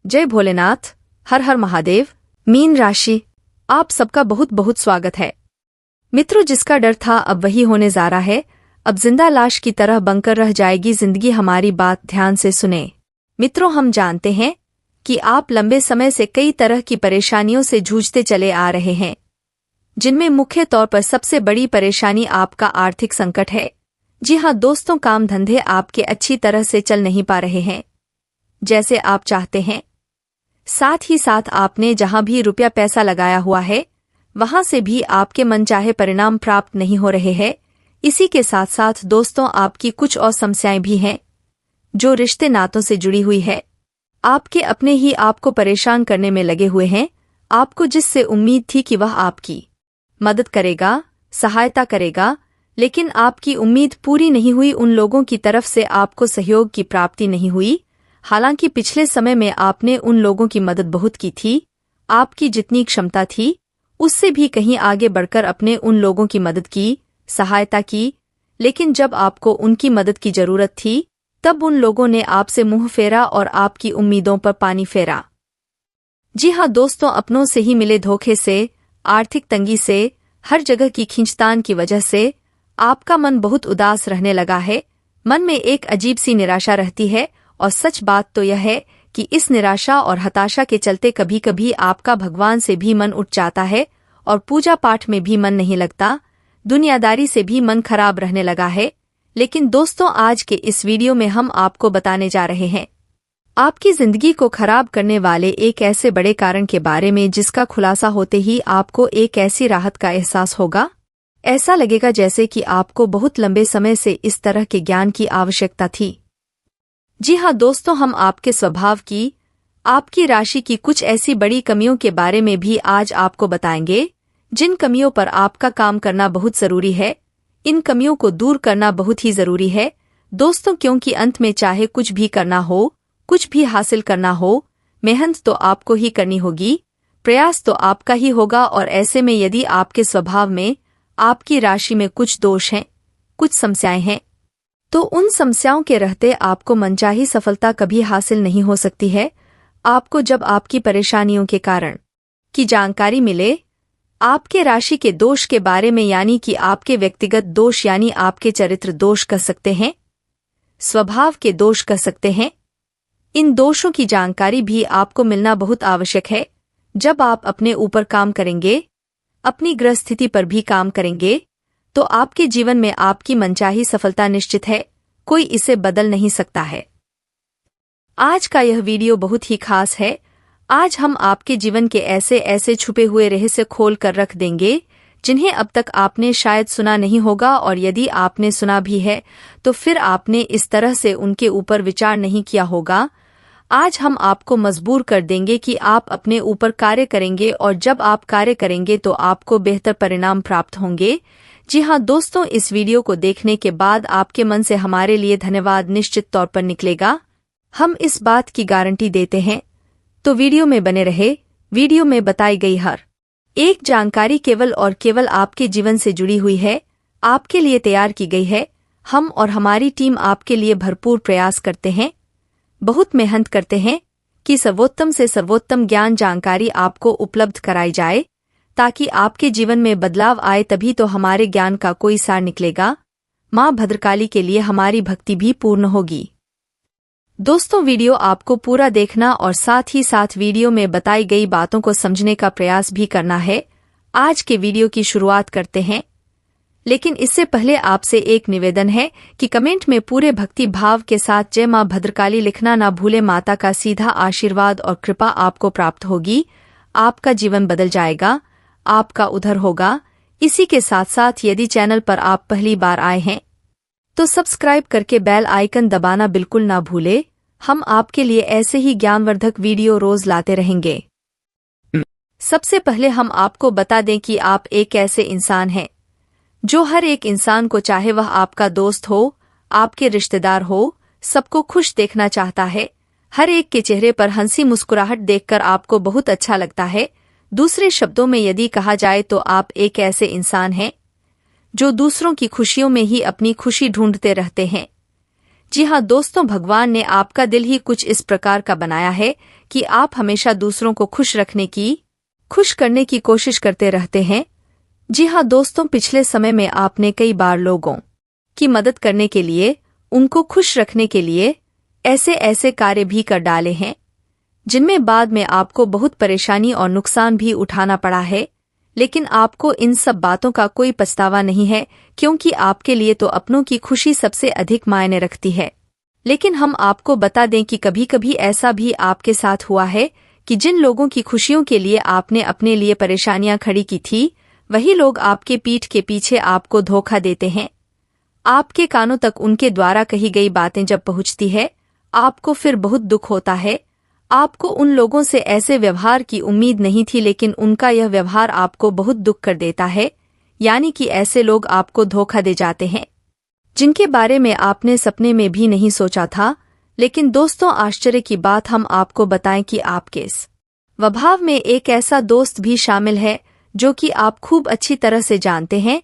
जय भोलेनाथ। हर हर महादेव। मीन राशि, आप सबका बहुत बहुत स्वागत है। मित्रों, जिसका डर था अब वही होने जा रहा है। अब जिंदा लाश की तरह बनकर रह जाएगी जिंदगी। हमारी बात ध्यान से सुने। मित्रों, हम जानते हैं कि आप लंबे समय से कई तरह की परेशानियों से जूझते चले आ रहे हैं, जिनमें मुख्य तौर पर सबसे बड़ी परेशानी आपका आर्थिक संकट है। जी हाँ दोस्तों, काम धंधे आपके अच्छी तरह से चल नहीं पा रहे हैं जैसे आप चाहते हैं। साथ ही साथ आपने जहां भी रुपया पैसा लगाया हुआ है वहां से भी आपके मनचाहे परिणाम प्राप्त नहीं हो रहे हैं। इसी के साथ साथ दोस्तों, आपकी कुछ और समस्याएं भी हैं जो रिश्ते नातों से जुड़ी हुई है। आपके अपने ही आपको परेशान करने में लगे हुए हैं। आपको जिससे उम्मीद थी कि वह आपकी मदद करेगा, सहायता करेगा, लेकिन आपकी उम्मीद पूरी नहीं हुई। उन लोगों की तरफ से आपको सहयोग की प्राप्ति नहीं हुई। हालांकि पिछले समय में आपने उन लोगों की मदद बहुत की थी। आपकी जितनी क्षमता थी उससे भी कहीं आगे बढ़कर अपने उन लोगों की मदद की, सहायता की, लेकिन जब आपको उनकी मदद की जरूरत थी तब उन लोगों ने आपसे मुंह फेरा और आपकी उम्मीदों पर पानी फेरा। जी हाँ दोस्तों, अपनों से ही मिले धोखे से, आर्थिक तंगी से, हर जगह की खींचतान की वजह से आपका मन बहुत उदास रहने लगा है। मन में एक अजीब सी निराशा रहती है और सच बात तो यह है कि इस निराशा और हताशा के चलते कभी कभी आपका भगवान से भी मन उठ जाता है और पूजा पाठ में भी मन नहीं लगता। दुनियादारी से भी मन खराब रहने लगा है। लेकिन दोस्तों, आज के इस वीडियो में हम आपको बताने जा रहे हैं आपकी जिंदगी को खराब करने वाले एक ऐसे बड़े कारण के बारे में जिसका खुलासा होते ही आपको एक ऐसी राहत का एहसास होगा। ऐसा लगेगा जैसे कि आपको बहुत लंबे समय से इस तरह के ज्ञान की आवश्यकता थी। जी हाँ दोस्तों, हम आपके स्वभाव की, आपकी राशि की कुछ ऐसी बड़ी कमियों के बारे में भी आज आपको बताएंगे जिन कमियों पर आपका काम करना बहुत जरूरी है। इन कमियों को दूर करना बहुत ही जरूरी है दोस्तों, क्योंकि अंत में चाहे कुछ भी करना हो, कुछ भी हासिल करना हो, मेहनत तो आपको ही करनी होगी, प्रयास तो आपका ही होगा। और ऐसे में यदि आपके स्वभाव में, आपकी राशि में कुछ दोष हैं, कुछ समस्याएं हैं, तो उन समस्याओं के रहते आपको मनचाही सफलता कभी हासिल नहीं हो सकती है। आपको जब आपकी परेशानियों के कारण की जानकारी मिले, आपके राशि के दोष के बारे में, यानी कि आपके व्यक्तिगत दोष, यानी आपके चरित्र दोष कह सकते हैं, स्वभाव के दोष कह सकते हैं, इन दोषों की जानकारी भी आपको मिलना बहुत आवश्यक है। जब आप अपने ऊपर काम करेंगे, अपनी ग्रह स्थिति पर भी काम करेंगे, तो आपके जीवन में आपकी मनचाही सफलता निश्चित है। कोई इसे बदल नहीं सकता है। आज का यह वीडियो बहुत ही खास है। आज हम आपके जीवन के ऐसे ऐसे छुपे हुए रहस्य खोल कर रख देंगे जिन्हें अब तक आपने शायद सुना नहीं होगा, और यदि आपने सुना भी है तो फिर आपने इस तरह से उनके ऊपर विचार नहीं किया होगा। आज हम आपको मजबूर कर देंगे कि आप अपने ऊपर कार्य करेंगे, और जब आप कार्य करेंगे तो आपको बेहतर परिणाम प्राप्त होंगे। जी हाँ दोस्तों, इस वीडियो को देखने के बाद आपके मन से हमारे लिए धन्यवाद निश्चित तौर पर निकलेगा। हम इस बात की गारंटी देते हैं। तो वीडियो में बने रहे। वीडियो में बताई गई हर एक जानकारी केवल और केवल आपके जीवन से जुड़ी हुई है, आपके लिए तैयार की गई है। हम और हमारी टीम आपके लिए भरपूर प्रयास करते हैं, बहुत मेहनत करते हैं कि सर्वोत्तम से सर्वोत्तम ज्ञान जानकारी आपको उपलब्ध कराई जाए, ताकि आपके जीवन में बदलाव आए। तभी तो हमारे ज्ञान का कोई सार निकलेगा। माँ भद्रकाली के लिए हमारी भक्ति भी पूर्ण होगी। दोस्तों, वीडियो आपको पूरा देखना और साथ ही साथ वीडियो में बताई गई बातों को समझने का प्रयास भी करना है। आज के वीडियो की शुरुआत करते हैं, लेकिन इससे पहले आपसे एक निवेदन है कि कमेंट में पूरे भक्ति भाव के साथ जय माँ भद्रकाली लिखना ना भूले। माता का सीधा आशीर्वाद और कृपा आपको प्राप्त होगी। आपका जीवन बदल जाएगा, आपका उद्धार होगा। इसी के साथ साथ यदि चैनल पर आप पहली बार आए हैं तो सब्सक्राइब करके बेल आइकन दबाना बिल्कुल ना भूले। हम आपके लिए ऐसे ही ज्ञानवर्धक वीडियो रोज लाते रहेंगे। सबसे पहले हम आपको बता दें कि आप एक ऐसे इंसान हैं जो हर एक इंसान को, चाहे वह आपका दोस्त हो, आपके रिश्तेदार हो, सबको खुश देखना चाहता है। हर एक के चेहरे पर हंसी मुस्कुराहट देखकर आपको बहुत अच्छा लगता है। दूसरे शब्दों में यदि कहा जाए तो आप एक ऐसे इंसान हैं जो दूसरों की खुशियों में ही अपनी खुशी ढूंढते रहते हैं। जी हाँ दोस्तों, भगवान ने आपका दिल ही कुछ इस प्रकार का बनाया है कि आप हमेशा दूसरों को खुश करने की कोशिश करते रहते हैं। जी हाँ दोस्तों, पिछले समय में आपने कई बार लोगों की मदद करने के लिए, उनको खुश रखने के लिए ऐसे ऐसे कार्य भी कर डाले हैं जिनमें बाद में आपको बहुत परेशानी और नुकसान भी उठाना पड़ा है। लेकिन आपको इन सब बातों का कोई पछतावा नहीं है, क्योंकि आपके लिए तो अपनों की खुशी सबसे अधिक मायने रखती है। लेकिन हम आपको बता दें कि कभी कभी ऐसा भी आपके साथ हुआ है कि जिन लोगों की खुशियों के लिए आपने अपने लिए परेशानियां खड़ी की थी, वही लोग आपके पीठ के पीछे आपको धोखा देते हैं। आपके कानों तक उनके द्वारा कही गई बातें जब पहुंचती है, आपको फिर बहुत दुख होता है। आपको उन लोगों से ऐसे व्यवहार की उम्मीद नहीं थी, लेकिन उनका यह व्यवहार आपको बहुत दुख कर देता है। यानी कि ऐसे लोग आपको धोखा दे जाते हैं जिनके बारे में आपने सपने में भी नहीं सोचा था। लेकिन दोस्तों, आश्चर्य की बात हम आपको बताएं कि आपके इस स्वभाव में एक ऐसा दोस्त भी शामिल है जो कि आप खूब अच्छी तरह से जानते हैं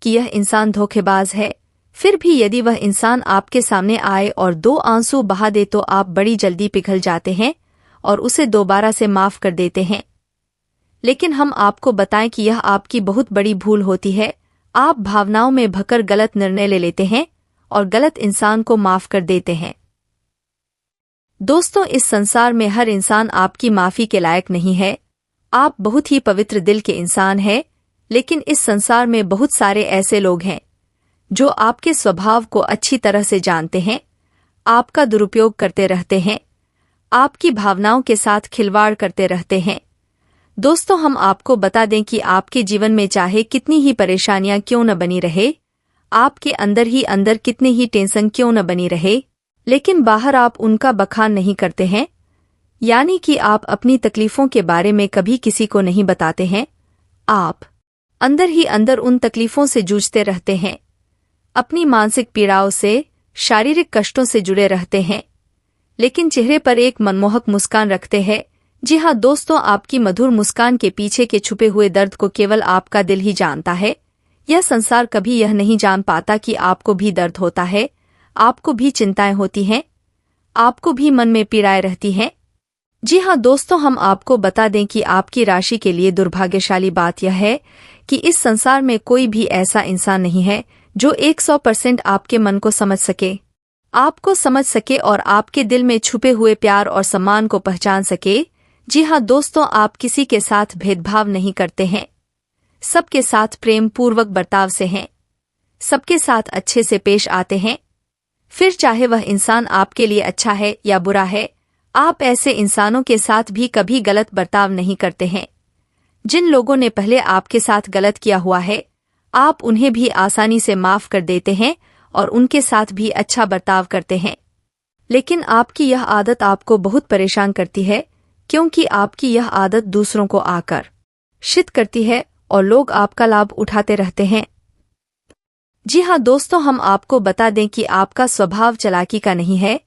कि यह इंसान धोखेबाज है। फिर भी यदि वह इंसान आपके सामने आए और 2 आंसू बहा दे तो आप बड़ी जल्दी पिघल जाते हैं और उसे दोबारा से माफ कर देते हैं। लेकिन हम आपको बताएं कि यह आपकी बहुत बड़ी भूल होती है। आप भावनाओं में भकर गलत निर्णय ले लेते हैं और गलत इंसान को माफ कर देते हैं। दोस्तों, इस संसार में हर इंसान आपकी माफी के लायक नहीं है। आप बहुत ही पवित्र दिल के इंसान हैं, लेकिन इस संसार में बहुत सारे ऐसे लोग हैं जो आपके स्वभाव को अच्छी तरह से जानते हैं, आपका दुरुपयोग करते रहते हैं, आपकी भावनाओं के साथ खिलवाड़ करते रहते हैं। दोस्तों, हम आपको बता दें कि आपके जीवन में चाहे कितनी ही परेशानियां क्यों न बनी रहे, आपके अंदर ही अंदर कितनी ही टेंशन क्यों न बनी रहे, लेकिन बाहर आप उनका बखान नहीं करते हैं। यानी कि आप अपनी तकलीफों के बारे में कभी किसी को नहीं बताते हैं। आप अंदर ही अंदर उन तकलीफों से जूझते रहते हैं, अपनी मानसिक पीड़ाओं से, शारीरिक कष्टों से जुड़े रहते हैं, लेकिन चेहरे पर एक मनमोहक मुस्कान रखते हैं। जी हाँ दोस्तों, आपकी मधुर मुस्कान के पीछे के छुपे हुए दर्द को केवल आपका दिल ही जानता है। यह संसार कभी यह नहीं जान पाता कि आपको भी दर्द होता है, आपको भी चिंताएं होती हैं, आपको भी मन में पीड़ाएं रहती हैं। जी हाँ दोस्तों, हम आपको बता दें कि आपकी राशि के लिए दुर्भाग्यशाली बात यह है कि इस संसार में कोई भी ऐसा इंसान नहीं है जो 100% आपके मन को समझ सके, आपको समझ सके और आपके दिल में छुपे हुए प्यार और सम्मान को पहचान सके। जी हाँ दोस्तों, आप किसी के साथ भेदभाव नहीं करते हैं, सबके साथ प्रेम पूर्वक बर्ताव से हैं, सबके साथ अच्छे से पेश आते हैं। फिर चाहे वह इंसान आपके लिए अच्छा है या बुरा है, आप ऐसे इंसानों के साथ भी कभी गलत बर्ताव नहीं करते हैं। जिन लोगों ने पहले आपके साथ गलत किया हुआ है, आप उन्हें भी आसानी से माफ कर देते हैं और उनके साथ भी अच्छा बर्ताव करते हैं। लेकिन आपकी यह आदत आपको बहुत परेशान करती है, क्योंकि आपकी यह आदत दूसरों को आकर्षित करती है और लोग आपका लाभ उठाते रहते हैं। जी हाँ दोस्तों, हम आपको बता दें कि आपका स्वभाव चालाकी का नहीं है,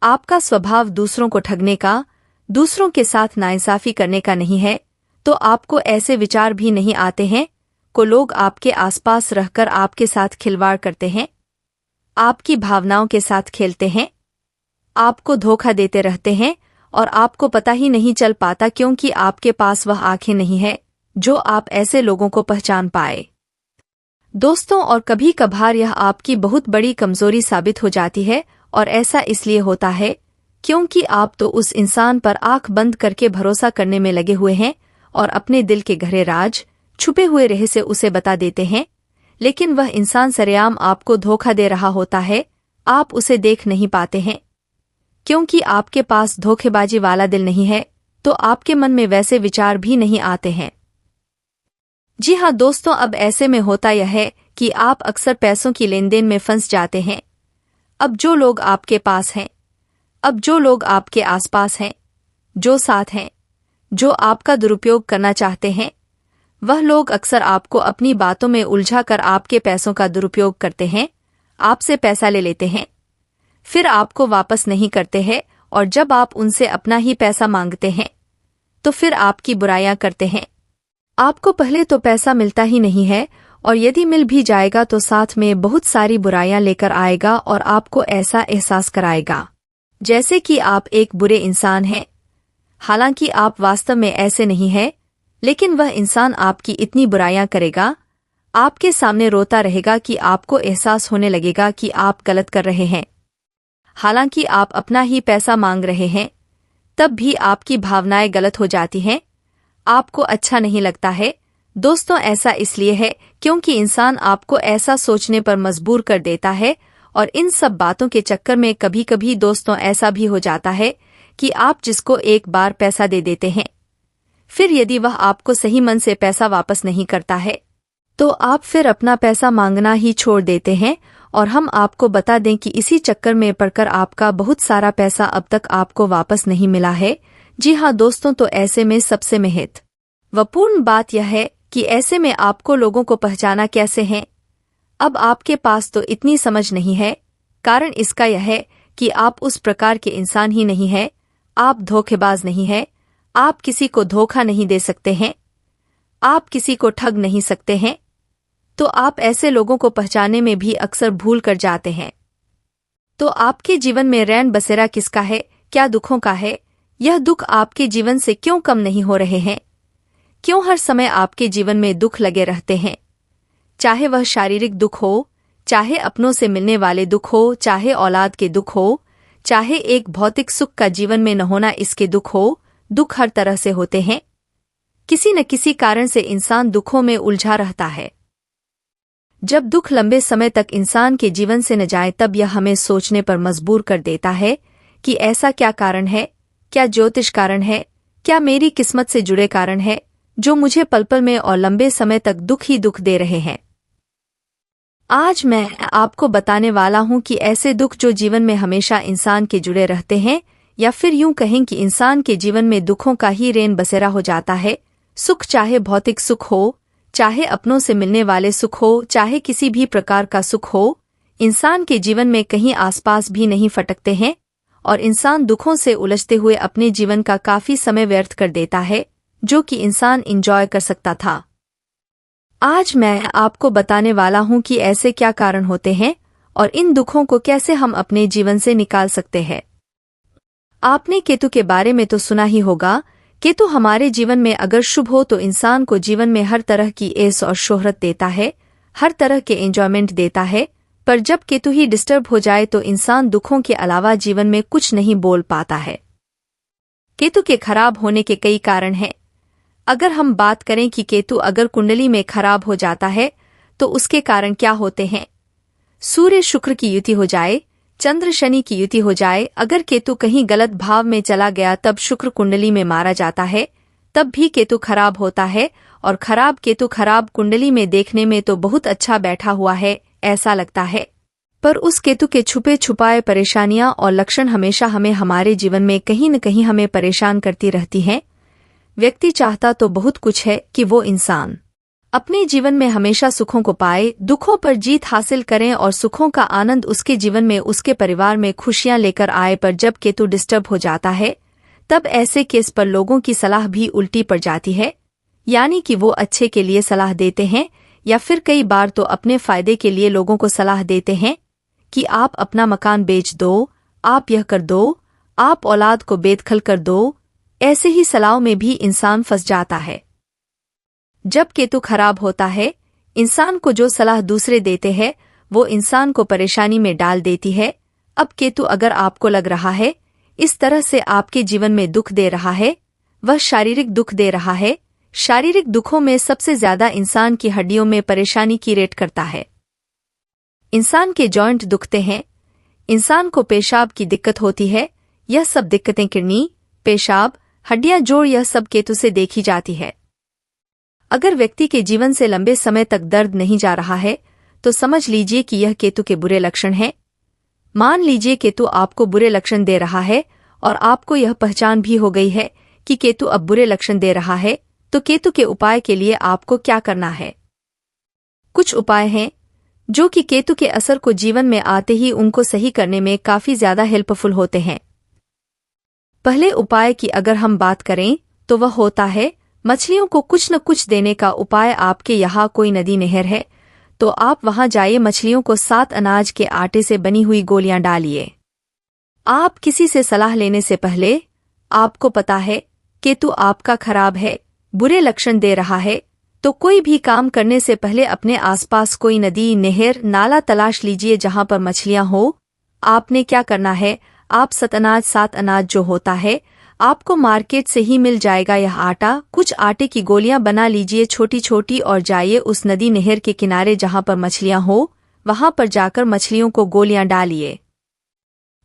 आपका स्वभाव दूसरों को ठगने का, दूसरों के साथ नाइंसाफी करने का नहीं है। तो आपको ऐसे विचार भी नहीं आते हैं को लोग आपके आसपास रहकर आपके साथ खिलवाड़ करते हैं, आपकी भावनाओं के साथ खेलते हैं, आपको धोखा देते रहते हैं और आपको पता ही नहीं चल पाता, क्योंकि आपके पास वह आंखें नहीं है जो आप ऐसे लोगों को पहचान पाए। दोस्तों, और कभी कभार यह आपकी बहुत बड़ी कमजोरी साबित हो जाती है, और ऐसा इसलिए होता है क्योंकि आप तो उस इंसान पर आंख बंद करके भरोसा करने में लगे हुए हैं और अपने दिल के गहरे राज, छुपे हुए रहस्य उसे बता देते हैं। लेकिन वह इंसान सरेआम आपको धोखा दे रहा होता है, आप उसे देख नहीं पाते हैं, क्योंकि आपके पास धोखेबाजी वाला दिल नहीं है, तो आपके मन में वैसे विचार भी नहीं आते हैं। जी हाँ दोस्तों, अब ऐसे में होता यह है कि आप अक्सर पैसों की लेनदेन में फंस जाते हैं। अब जो लोग आपके पास हैं, अब जो लोग आपके आसपास हैं, जो साथ हैं, जो आपका दुरुपयोग करना चाहते हैं, वह लोग अक्सर आपको अपनी बातों में उलझा कर आपके पैसों का दुरुपयोग करते हैं, आपसे पैसा ले लेते हैं, फिर आपको वापस नहीं करते हैं, और जब आप उनसे अपना ही पैसा मांगते हैं तो फिर आपकी बुराइयां करते हैं। आपको पहले तो पैसा मिलता ही नहीं है और यदि मिल भी जाएगा तो साथ में बहुत सारी बुराइयां लेकर आएगा और आपको ऐसा एहसास कराएगा जैसे कि आप एक बुरे इंसान हैं। हालांकि आप वास्तव में ऐसे नहीं हैं, लेकिन वह इंसान आपकी इतनी बुराइयां करेगा, आपके सामने रोता रहेगा कि आपको एहसास होने लगेगा कि आप गलत कर रहे हैं। हालांकि आप अपना ही पैसा मांग रहे हैं, तब भी आपकी भावनाएं गलत हो जाती हैं, आपको अच्छा नहीं लगता है। दोस्तों, ऐसा इसलिए है क्योंकि इंसान आपको ऐसा सोचने पर मजबूर कर देता है, और इन सब बातों के चक्कर में कभी कभी दोस्तों ऐसा भी हो जाता है कि आप जिसको एक बार पैसा दे देते हैं, फिर यदि वह आपको सही मन से पैसा वापस नहीं करता है तो आप फिर अपना पैसा मांगना ही छोड़ देते हैं। और हम आपको बता दें कि इसी चक्कर में पड़कर आपका बहुत सारा पैसा अब तक आपको वापस नहीं मिला है। जी हाँ दोस्तों, तो ऐसे में सबसे महत्वपूर्ण बात यह है कि ऐसे में आपको लोगों को पहचाना कैसे है। अब आपके पास तो इतनी समझ नहीं है। कारण इसका यह है कि आप उस प्रकार के इंसान ही नहीं है, आप धोखेबाज नहीं है, आप किसी को धोखा नहीं दे सकते हैं, आप किसी को ठग नहीं सकते हैं। तो आप ऐसे लोगों को पहचानने में भी अक्सर भूल कर जाते हैं। तो आपके जीवन में रैन बसेरा किसका है, क्या दुखों का है? यह दुख आपके जीवन से क्यों कम नहीं हो रहे हैं? क्यों हर समय आपके जीवन में दुख लगे रहते हैं? चाहे वह शारीरिक दुख हो, चाहे अपनों से मिलने वाले दुख हो, चाहे औलाद के दुख हो, चाहे एक भौतिक सुख का जीवन में न होना इसके दुख हो। दुख हर तरह से होते हैं। किसी न किसी कारण से इंसान दुखों में उलझा रहता है। जब दुख लंबे समय तक इंसान के जीवन से न जाए तब यह हमें सोचने पर मजबूर कर देता है कि ऐसा क्या कारण है, क्या ज्योतिष कारण है, क्या मेरी किस्मत से जुड़े कारण है जो मुझे पल पल में और लंबे समय तक दुख ही दुख दे रहे हैं। आज मैं आपको बताने वाला हूं कि ऐसे दुख जो जीवन में हमेशा इंसान के जुड़े रहते हैं, या फिर यूं कहें कि इंसान के जीवन में दुखों का ही रेन बसेरा हो जाता है। सुख चाहे भौतिक सुख हो, चाहे अपनों से मिलने वाले सुख हो, चाहे किसी भी प्रकार का सुख हो, इंसान के जीवन में कहीं आसपास भी नहीं फटकते हैं और इंसान दुखों से उलझते हुए अपने जीवन का काफी समय व्यर्थ कर देता है जो कि इंसान एंजॉय कर सकता था। आज मैं आपको बताने वाला हूं कि ऐसे क्या कारण होते हैं और इन दुखों को कैसे हम अपने जीवन से निकाल सकते हैं। आपने केतु के बारे में तो सुना ही होगा। केतु हमारे जीवन में अगर शुभ हो तो इंसान को जीवन में हर तरह की ऐश और शोहरत देता है, हर तरह के एंजॉयमेंट देता है। पर जब केतु ही डिस्टर्ब हो जाए तो इंसान दुखों के अलावा जीवन में कुछ नहीं बोल पाता है। केतु के खराब होने के कई कारण हैं। अगर हम बात करें कि केतु अगर कुंडली में खराब हो जाता है तो उसके कारण क्या होते हैं। सूर्य शुक्र की युति हो जाए, चंद्र शनि की युति हो जाए, अगर केतु कहीं गलत भाव में चला गया तब शुक्र कुंडली में मारा जाता है, तब भी केतु खराब होता है। और खराब केतु खराब कुंडली में देखने में तो बहुत अच्छा बैठा हुआ है ऐसा लगता है, पर उस केतु के छुपे छुपाए परेशानियां और लक्षण हमेशा हमें हमारे जीवन में कहीं न कहीं हमें परेशान करती रहती हैं। व्यक्ति चाहता तो बहुत कुछ है कि वो इंसान अपने जीवन में हमेशा सुखों को पाए, दुखों पर जीत हासिल करें और सुखों का आनंद उसके जीवन में उसके परिवार में खुशियां लेकर आए। पर जब केतु डिस्टर्ब हो जाता है तब ऐसे केस पर लोगों की सलाह भी उल्टी पड़ जाती है, यानी कि वो अच्छे के लिए सलाह देते हैं या फिर कई बार तो अपने फायदे के लिए लोगों को सलाह देते हैं कि आप अपना मकान बेच दो, आप यह कर दो, आप औलाद को बेदखल कर दो। ऐसे ही सलाहों में भी इंसान फंस जाता है। जब केतु खराब होता है, इंसान को जो सलाह दूसरे देते हैं वो इंसान को परेशानी में डाल देती है। अब केतु अगर आपको लग रहा है इस तरह से आपके जीवन में दुख दे रहा है, वह शारीरिक दुख दे रहा है। शारीरिक दुखों में सबसे ज्यादा इंसान की हड्डियों में परेशानी की रेट करता है। इंसान के जॉइंट दुखते हैं, इंसान को पेशाब की दिक्कत होती है। यह सब दिक्कतें किडनी, पेशाब, हड्डियां, जोड़, यह सब केतु से देखी जाती है। अगर व्यक्ति के जीवन से लंबे समय तक दर्द नहीं जा रहा है तो समझ लीजिए कि यह केतु के बुरे लक्षण हैं। मान लीजिए केतु आपको बुरे लक्षण दे रहा है और आपको यह पहचान भी हो गई है कि केतु अब बुरे लक्षण दे रहा है, तो केतु के उपाय के लिए आपको क्या करना है। कुछ उपाय हैं जो कि केतु के असर को जीवन में आते ही उनको सही करने में काफी ज्यादा हेल्पफुल होते हैं। पहले उपाय की अगर हम बात करें तो वह होता है मछलियों को कुछ न कुछ देने का उपाय। आपके यहाँ कोई नदी नहर है तो आप वहां जाइए, मछलियों को 7 अनाज के आटे से बनी हुई गोलियां डालिए। आप किसी से सलाह लेने से पहले, आपको पता है केतु आपका खराब है, बुरे लक्षण दे रहा है, तो कोई भी काम करने से पहले अपने आसपास कोई नदी, नहर, नाला तलाश लीजिए जहां पर मछलियां हो। आपने क्या करना है, आप 7 अनाज जो होता है आपको मार्केट से ही मिल जाएगा यह आटा, कुछ आटे की गोलियां बना लीजिए छोटी छोटी और जाइए उस नदी नहर के किनारे जहां पर मछलियां हो, वहां पर जाकर मछलियों को गोलियां डालिए।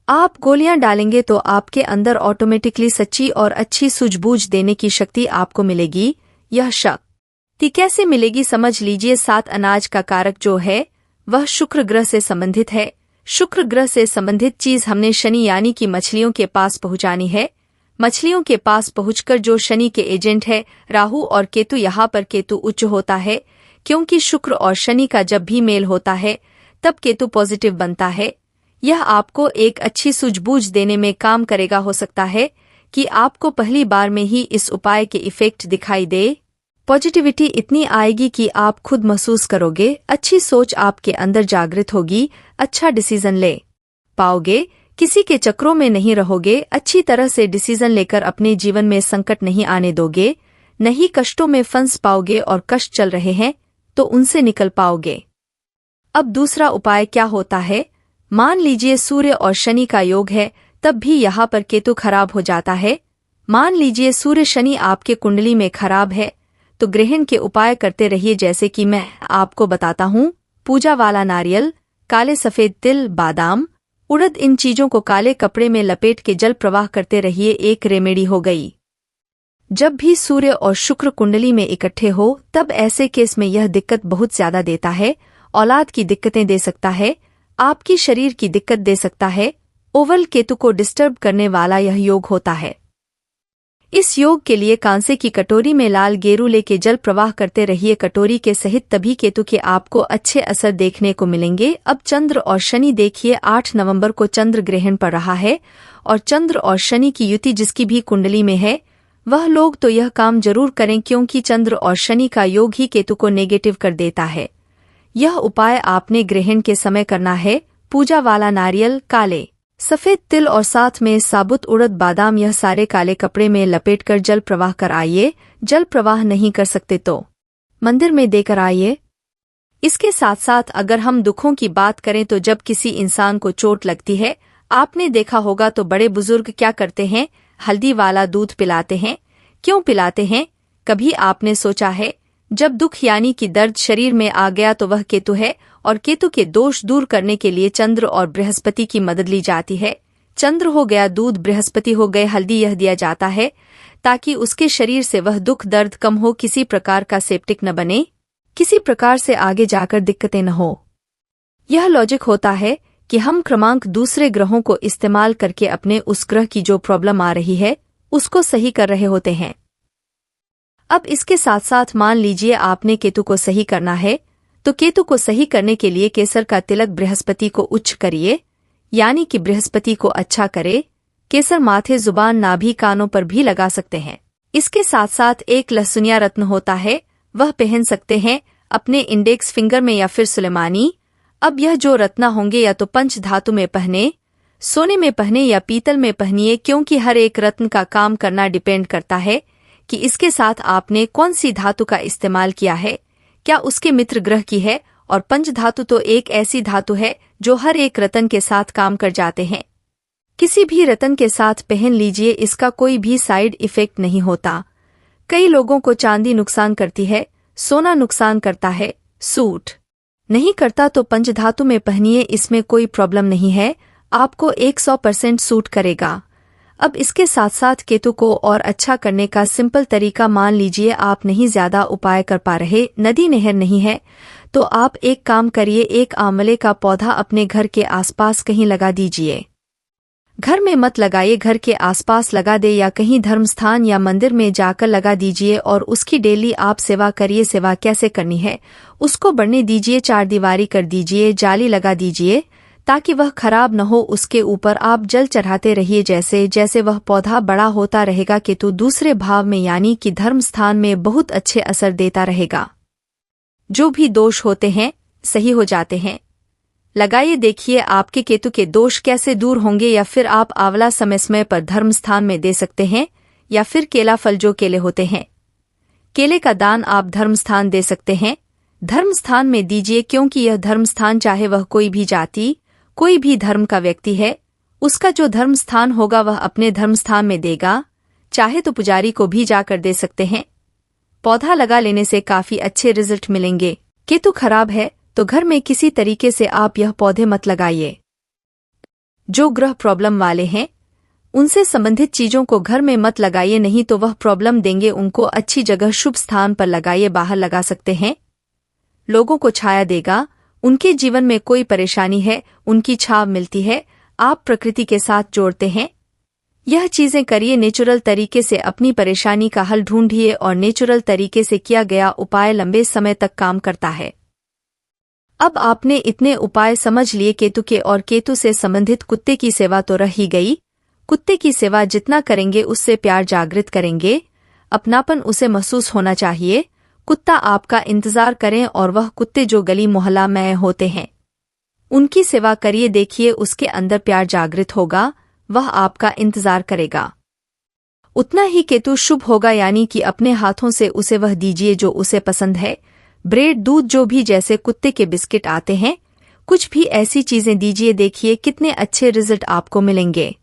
आप गोलियां डालेंगे तो आपके अंदर ऑटोमेटिकली सच्ची और अच्छी सूझबूझ देने की शक्ति आपको मिलेगी। यह शक्ति कैसे मिलेगी समझ लीजिए। 7 अनाज का कारक जो है वह शुक्र ग्रह से संबंधित है। शुक्र ग्रह से संबंधित चीज हमने शनि यानी कि मछलियों के पास पहुंचानी है। मछलियों के पास पहुंचकर जो शनि के एजेंट है राहु और केतु, यहाँ पर केतु उच्च होता है क्योंकि शुक्र और शनि का जब भी मेल होता है तब केतु पॉजिटिव बनता है। यह आपको एक अच्छी सूझबूझ देने में काम करेगा। हो सकता है कि आपको पहली बार में ही इस उपाय के इफेक्ट दिखाई दे। पॉजिटिविटी इतनी आएगी कि आप खुद महसूस करोगे, अच्छी सोच आपके अंदर जागृत होगी, अच्छा डिसीजन ले पाओगे, किसी के चक्रों में नहीं रहोगे, अच्छी तरह से डिसीजन लेकर अपने जीवन में संकट नहीं आने दोगे, नहीं कष्टों में फंस पाओगे और कष्ट चल रहे हैं तो उनसे निकल पाओगे। अब दूसरा उपाय क्या होता है, मान लीजिए सूर्य और शनि का योग है, तब भी यहाँ पर केतु खराब हो जाता है। मान लीजिए सूर्य शनि आपके कुंडली में खराब है तो ग्रहण के उपाय करते रहिए जैसे कि मैं आपको बताता हूँ। पूजा वाला नारियल, काले सफेद तिल, बादाम, उड़द, इन चीजों को काले कपड़े में लपेट के जल प्रवाह करते रहिए। एक रेमेडी हो गई। जब भी सूर्य और शुक्र कुंडली में इकट्ठे हो तब ऐसे केस में यह दिक्कत बहुत ज्यादा देता है। औलाद की दिक्कतें दे सकता है, आपकी शरीर की दिक्कत दे सकता है। ओवल केतु को डिस्टर्ब करने वाला यह योग होता है। इस योग के लिए कांसे की कटोरी में लाल गेरू लेके जल प्रवाह करते रहिए कटोरी के सहित, तभी केतु के आपको अच्छे असर देखने को मिलेंगे। अब चंद्र और शनि देखिए, 8 नवंबर को चंद्र ग्रहण पड़ रहा है और चंद्र और शनि की युति जिसकी भी कुंडली में है वह लोग तो यह काम जरूर करें क्योंकि चंद्र और शनि का योग ही केतु को नेगेटिव कर देता है। यह उपाय आपने ग्रहण के समय करना है। पूजा वाला नारियल, काले सफेद तिल और साथ में साबुत उड़द, बादाम, यह सारे काले कपड़े में लपेटकर जल प्रवाह कर आइए। जल प्रवाह नहीं कर सकते तो मंदिर में देकर आइए। इसके साथ साथ अगर हम दुखों की बात करें तो जब किसी इंसान को चोट लगती है, आपने देखा होगा तो बड़े बुजुर्ग क्या करते हैं, हल्दी वाला दूध पिलाते हैं। क्यों पिलाते हैं, कभी आपने सोचा है? जब दुख यानी कि दर्द शरीर में आ गया तो वह केतु है और केतु के दोष दूर करने के लिए चंद्र और बृहस्पति की मदद ली जाती है। चंद्र हो गया दूध, बृहस्पति हो गए हल्दी, यह दिया जाता है ताकि उसके शरीर से वह दुख दर्द कम हो, किसी प्रकार का सेप्टिक न बने, किसी प्रकार से आगे जाकर दिक्कतें न हो। यह लॉजिक होता है कि हम क्रमांक दूसरे ग्रहों को इस्तेमाल करके अपने उस ग्रह की जो प्रॉब्लम आ रही है उसको सही कर रहे होते हैं। अब इसके साथ साथ मान लीजिए आपने केतु को सही करना है तो केतु को सही करने के लिए केसर का तिलक बृहस्पति को उच्च करिए, यानी कि बृहस्पति को अच्छा करे। केसर माथे, जुबान, नाभि, कानों पर भी लगा सकते हैं। इसके साथ साथ एक लहसुनिया रत्न होता है, वह पहन सकते हैं अपने इंडेक्स फिंगर में या फिर सुलेमानी। अब यह जो रत्न होंगे या तो पंच धातु में पहने, सोने में पहने या पीतल में पहनिए, क्योंकि हर एक रत्न का काम करना डिपेंड करता है कि इसके साथ आपने कौन सी धातु का इस्तेमाल किया है, क्या उसके मित्र ग्रह की है। और पंच धातु तो एक ऐसी धातु है जो हर एक रत्न के साथ काम कर जाते हैं। किसी भी रत्न के साथ पहन लीजिए, इसका कोई भी साइड इफेक्ट नहीं होता। कई लोगों को चांदी नुकसान करती है, सोना नुकसान करता है, सूट नहीं करता तो पंचधातु में पहनिए, इसमें कोई प्रॉब्लम नहीं है, आपको 100% सूट करेगा। अब इसके साथ साथ केतु को और अच्छा करने का सिंपल तरीका, मान लीजिए आप नहीं ज्यादा उपाय कर पा रहे, नदी नहर नहीं है, तो आप एक काम करिए, एक आंवले का पौधा अपने घर के आसपास कहीं लगा दीजिए। घर में मत लगाइए, घर के आसपास लगा दे या कहीं धर्मस्थान या मंदिर में जाकर लगा दीजिए और उसकी डेली आप सेवा करिए। सेवा कैसे करनी है उसको बढ़ने दीजिए, 4 दीवारी कर दीजिए, जाली लगा दीजिए ताकि वह खराब न हो। उसके ऊपर आप जल चढ़ाते रहिए। जैसे जैसे वह पौधा बड़ा होता रहेगा, केतु दूसरे भाव में यानी कि धर्म स्थान में बहुत अच्छे असर देता रहेगा। जो भी दोष होते हैं सही हो जाते हैं। लगाइए, देखिए आपके केतु के दोष कैसे दूर होंगे। या फिर आप आंवला समय समय पर धर्म स्थान में दे सकते हैं, या फिर केला फल जो केले होते हैं, केले का दान आप धर्म स्थान दे सकते हैं। धर्म स्थान में दीजिए, क्योंकि यह धर्म स्थान चाहे वह कोई भी जाति कोई भी धर्म का व्यक्ति है, उसका जो धर्म स्थान होगा वह अपने धर्म स्थान में देगा। चाहे तो पुजारी को भी जाकर दे सकते हैं। पौधा लगा लेने से काफी अच्छे रिजल्ट मिलेंगे। केतु खराब है तो घर में किसी तरीके से आप यह पौधे मत लगाइए। जो ग्रह प्रॉब्लम वाले हैं उनसे संबंधित चीजों को घर में मत लगाइए, नहीं तो वह प्रॉब्लम देंगे। उनको अच्छी जगह शुभ स्थान पर लगाइए। बाहर लगा सकते हैं, लोगों को छाया देगा। उनके जीवन में कोई परेशानी है, उनकी छाव मिलती है। आप प्रकृति के साथ जोड़ते हैं। यह चीजें करिए। नेचुरल तरीके से अपनी परेशानी का हल ढूंढिए, और नेचुरल तरीके से किया गया उपाय लंबे समय तक काम करता है। अब आपने इतने उपाय समझ लिए केतु के, और केतु से संबंधित कुत्ते की सेवा तो रह ही गई। कुत्ते की सेवा जितना करेंगे उससे प्यार जागृत करेंगे, अपनापन उसे महसूस होना चाहिए। कुत्ता आपका इंतजार करें, और वह कुत्ते जो गली मोहल्ला में होते हैं उनकी सेवा करिए। देखिए उसके अंदर प्यार जागृत होगा, वह आपका इंतजार करेगा। उतना ही केतु शुभ होगा, यानी कि अपने हाथों से उसे वह दीजिए जो उसे पसंद है। ब्रेड, दूध, जो भी, जैसे कुत्ते के बिस्किट आते हैं, कुछ भी ऐसी चीजें दीजिए। देखिए कितने अच्छे रिजल्ट आपको मिलेंगे।